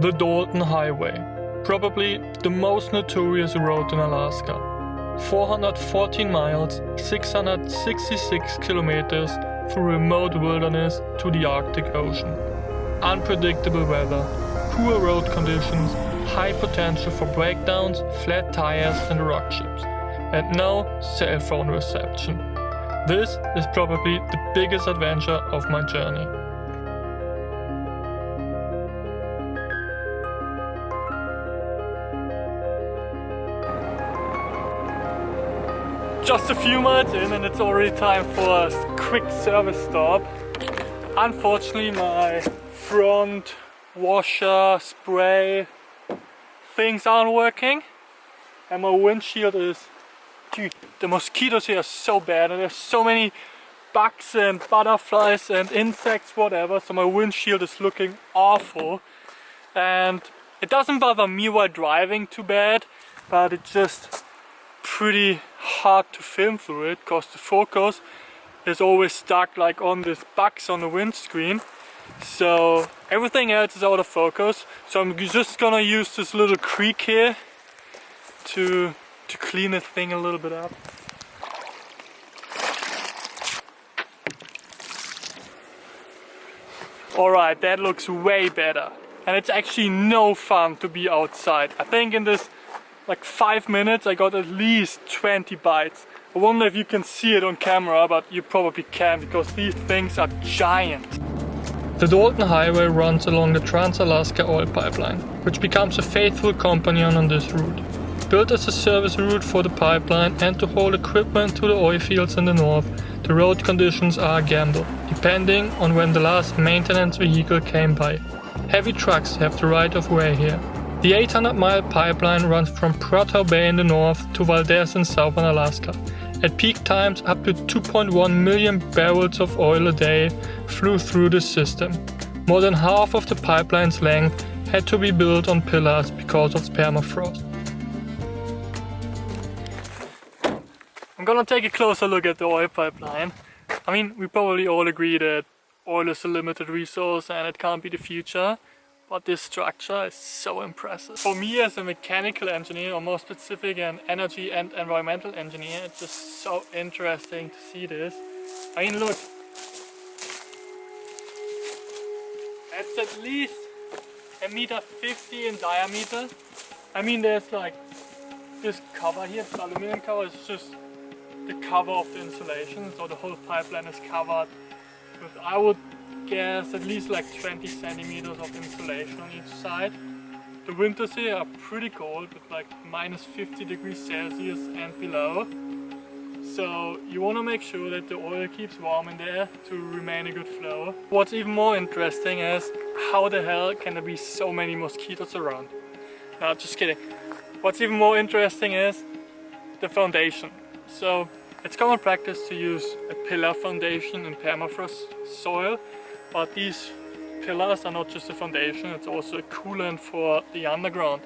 The Dalton Highway, probably the most notorious road in Alaska. 414 miles, 666 kilometers through remote wilderness to the Arctic Ocean. Unpredictable weather, poor road conditions, high potential for breakdowns, flat tires and rock chips, and no cell phone reception. This is probably the biggest adventure of my journey. Just a few miles in and it's already time for a quick service stop. Unfortunately my front washer, spray things aren't working and my windshield is... Dude, the mosquitoes here are so bad and there's so many bugs and butterflies and insects, whatever, so my windshield is looking awful. And it doesn't bother me while driving too bad, but it's just pretty hard to film through it because the focus is always stuck like on these bugs on the windscreen, so everything else is out of focus. So I'm just gonna use this little creek here to clean the thing a little bit up. Alright, that looks way better, and it's actually no fun to be outside. I think in this like 5 minutes I got at least 20 bites. I wonder if you can see it on camera, but you probably can't because these things are giant. The Dalton Highway runs along the Trans-Alaska Oil Pipeline, which becomes a faithful companion on this route. Built as a service route for the pipeline and to haul equipment to the oil fields in the north, the road conditions are a gamble, depending on when the last maintenance vehicle came by. Heavy trucks have the right of way here. The 800-mile pipeline runs from Prudhoe Bay in the north to Valdez in southern Alaska. At peak times, up to 2.1 million barrels of oil a day flew through the system. More than half of the pipeline's length had to be built on pillars because of permafrost. I'm gonna take a closer look at the oil pipeline. I mean, we probably all agree that oil is a limited resource and it can't be the future. But this structure is so impressive. For me as a mechanical engineer, or more specific an energy and environmental engineer, it's just so interesting to see this. I mean, look. It's at least 1.50 meters in diameter. I mean, there's like this cover here, this aluminum cover is just the cover of the insulation. So the whole pipeline is covered with, I would guess, at least like 20 centimeters of insulation on each side. The winters here are pretty cold with like minus 50 degrees Celsius and below. So you want to make sure that the oil keeps warm in there to remain a good flow. What's even more interesting is how the hell can there be so many mosquitoes around? No, just kidding. What's even more interesting is the foundation. So it's common practice to use a pillar foundation in permafrost soil. But these pillars are not just a foundation, it's also a coolant for the underground.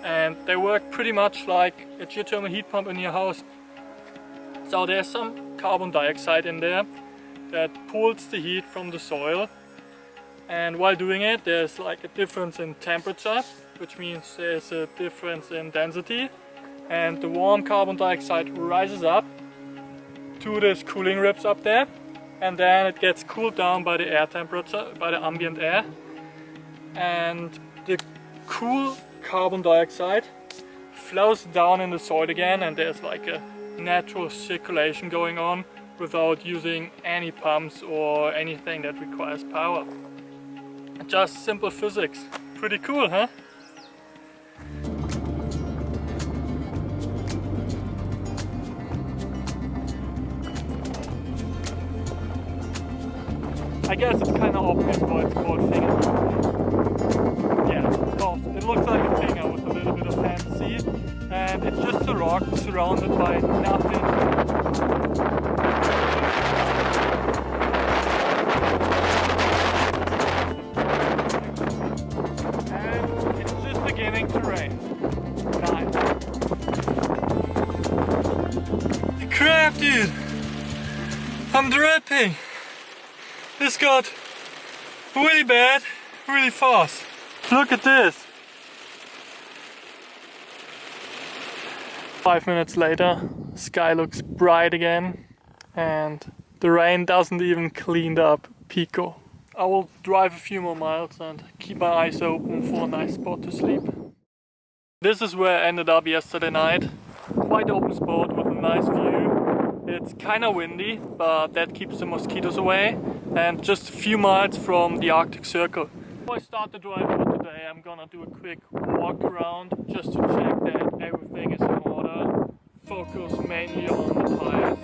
And they work pretty much like a geothermal heat pump in your house. So there's some carbon dioxide in there that pulls the heat from the soil. And while doing it, there's like a difference in temperature, which means there's a difference in density. And the warm carbon dioxide rises up to these cooling ribs up there. And then it gets cooled down by the air temperature, by the ambient air. And the cool carbon dioxide flows down in the soil again, and there's like a natural circulation going on without using any pumps or anything that requires power. Just simple physics. Pretty cool, huh? I guess it's kind of obvious why it's called finger. Yeah, well, it looks like a finger with a little bit of fantasy, and it's just a rock surrounded by nothing. And it's just beginning to rain. Nice. Crap, dude! I'm dripping! This got really bad, really fast. Look at this! 5 minutes later, sky looks bright again and the rain doesn't even clean up Pico. I will drive a few more miles and keep my eyes open for a nice spot to sleep. This is where I ended up yesterday night. Quite open spot with a nice view. It's kinda windy, but that keeps the mosquitoes away, and just a few miles from the Arctic Circle. Before I start the drive for today, I'm gonna do a quick walk around just to check that everything is in order. Focus mainly on the tires.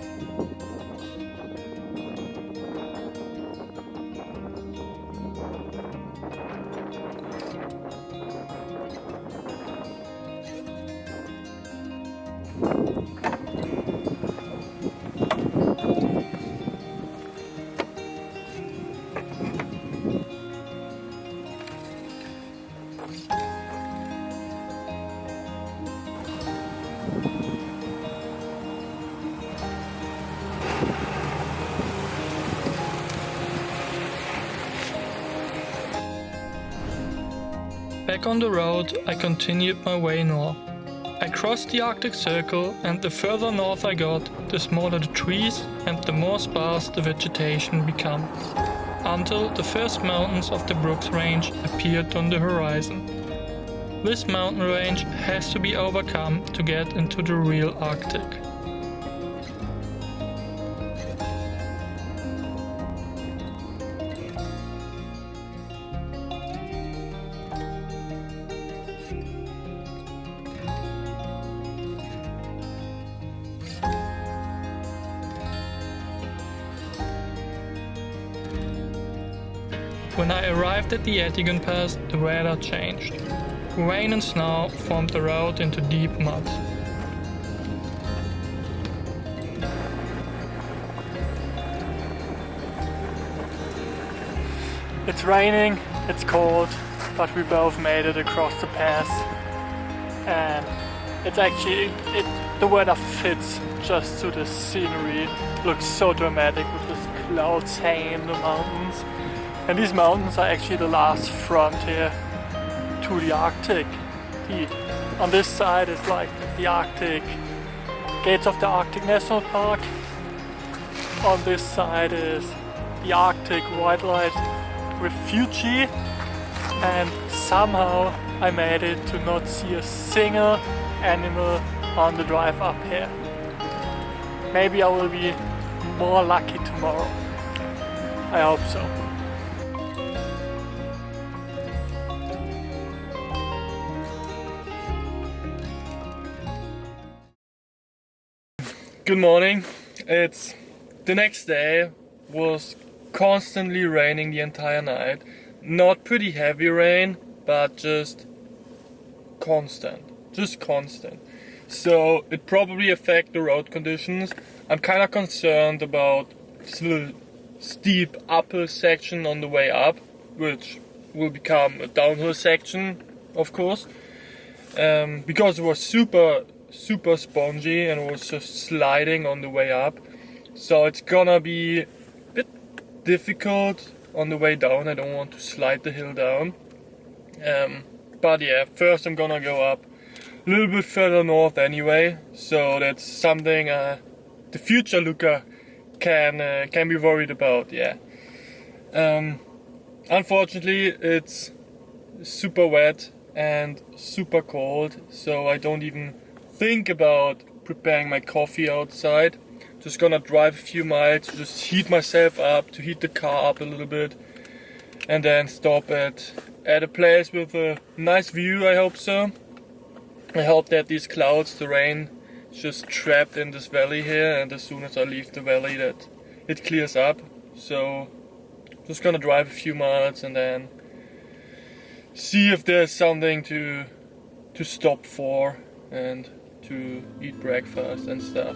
Back on the road, I continued my way north. I crossed the Arctic Circle, and the further north I got, the smaller the trees and the more sparse the vegetation became, until the first mountains of the Brooks Range appeared on the horizon. This mountain range has to be overcome to get into the real Arctic. When I arrived at the Etigon Pass, the weather changed. Rain and snow formed the road into deep mud. It's raining, it's cold, but we both made it across the pass. And it's actually, the weather fits just to the scenery. It looks so dramatic with these clouds hanging in the mountains. And these mountains are actually the last frontier to the Arctic. On this side is like the Arctic, gates of the Arctic National Park. On this side is the Arctic Wildlife Refuge. And somehow I made it to not see a single animal on the drive up here. Maybe I will be more lucky tomorrow. I hope so. Good morning. It's the next day. Was constantly raining the entire night. Not pretty heavy rain, but just constant. So it probably affect the road conditions. I'm kind of concerned about this little steep uphill section on the way up, which will become a downhill section, of course, because it was super spongy and it was just sliding on the way up. So it's gonna be a bit difficult on the way down. I don't want to slide the hill down. But yeah, first I'm gonna go up a little bit further north anyway. So that's something the future looker can be worried about. Yeah. Unfortunately, it's super wet and super cold, so I don't even think about preparing my coffee outside. Just gonna drive a few miles to just heat myself up, to heat the car up a little bit, and then stop at a place with a nice view. I hope so. I hope that these clouds, the rain, is just trapped in this valley here, and as soon as I leave the valley that it clears up. So just gonna drive a few miles and then see if there's something to stop for and to eat breakfast and stuff.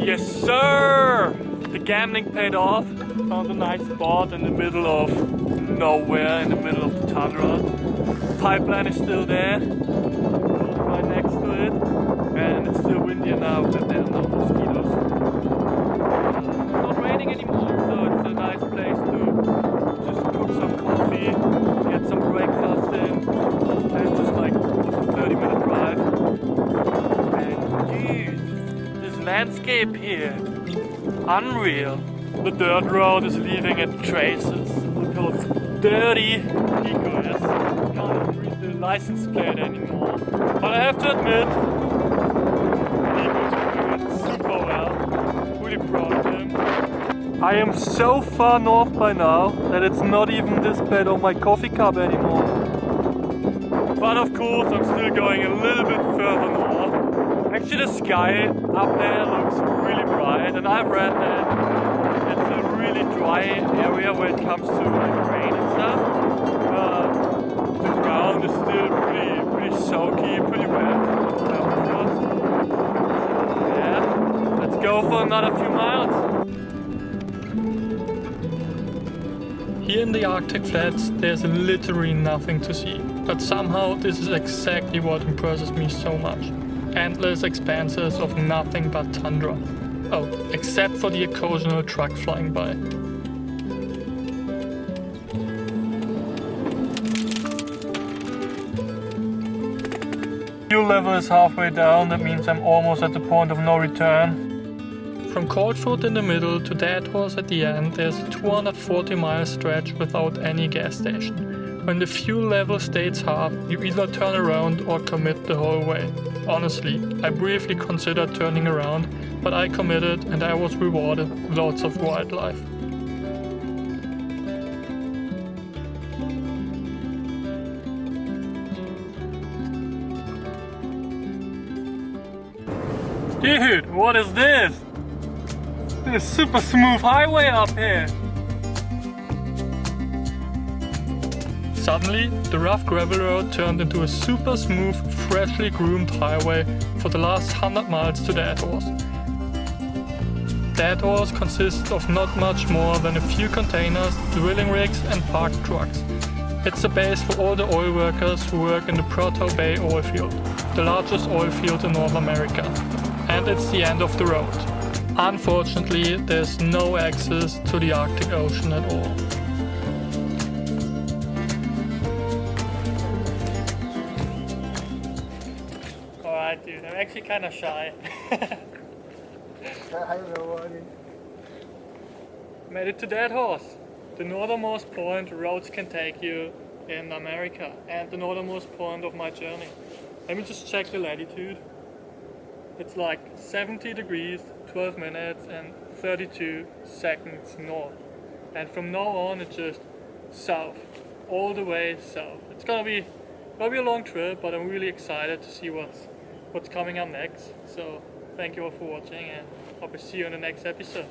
Yes, sir! The gambling paid off. Found a nice spot in the middle of nowhere, in the middle of the tundra. Pipeline is still there, right next to it, and it's still windy enough that there are no mosquitoes. It's not raining anymore, so it's a nice place to just cook some coffee, get some breakfast in, and just like a 30-minute drive. And dude, this landscape here, unreal. The dirt road is leaving its traces. Look how dirty Pico is. Can't even read the license plate anymore. But I have to admit, Pico's doing super well. Really proud of him. I am so far north by now that it's not even displayed on my coffee cup anymore. But of course, I'm still going a little bit further north. Actually, the sky up there looks really bright, and I've read that it's a really dry area when it comes to like rain and stuff. The ground is still pretty soaky, pretty wet. So, yeah, let's go for another few miles. Here in the Arctic flats, there's literally nothing to see, but somehow this is exactly what impresses me so much. Endless expanses of nothing but tundra. Oh, except for the occasional truck flying by. Fuel level is halfway down, that means I'm almost at the point of no return. From Coldfoot in the middle to Deadhorse at the end, there's a 240-mile stretch without any gas station. When the fuel level stays half, you either turn around or commit the whole way. Honestly, I briefly considered turning around, but I committed and I was rewarded with lots of wildlife. Dude, what is this? This super smooth highway up here. Suddenly, the rough gravel road turned into a super smooth, freshly groomed highway for the last 100 miles to Deadhorse. Deadhorse consists of not much more than a few containers, drilling rigs and parked trucks. It's a base for all the oil workers who work in the Prudhoe Bay oil field, the largest oil field in North America. And it's the end of the road. Unfortunately, there's no access to the Arctic Ocean at all. Alright dude, I'm actually kind of shy. Made it to Deadhorse, the northernmost point roads can take you in America, and the northernmost point of my journey. Let me just check the latitude. It's like 70 degrees, 12 minutes and 32 seconds north. And from now on it's just south, all the way south. It's gonna be a long trip, but I'm really excited to see what's coming up next. So thank you all for watching, and hope to see you in the next episode.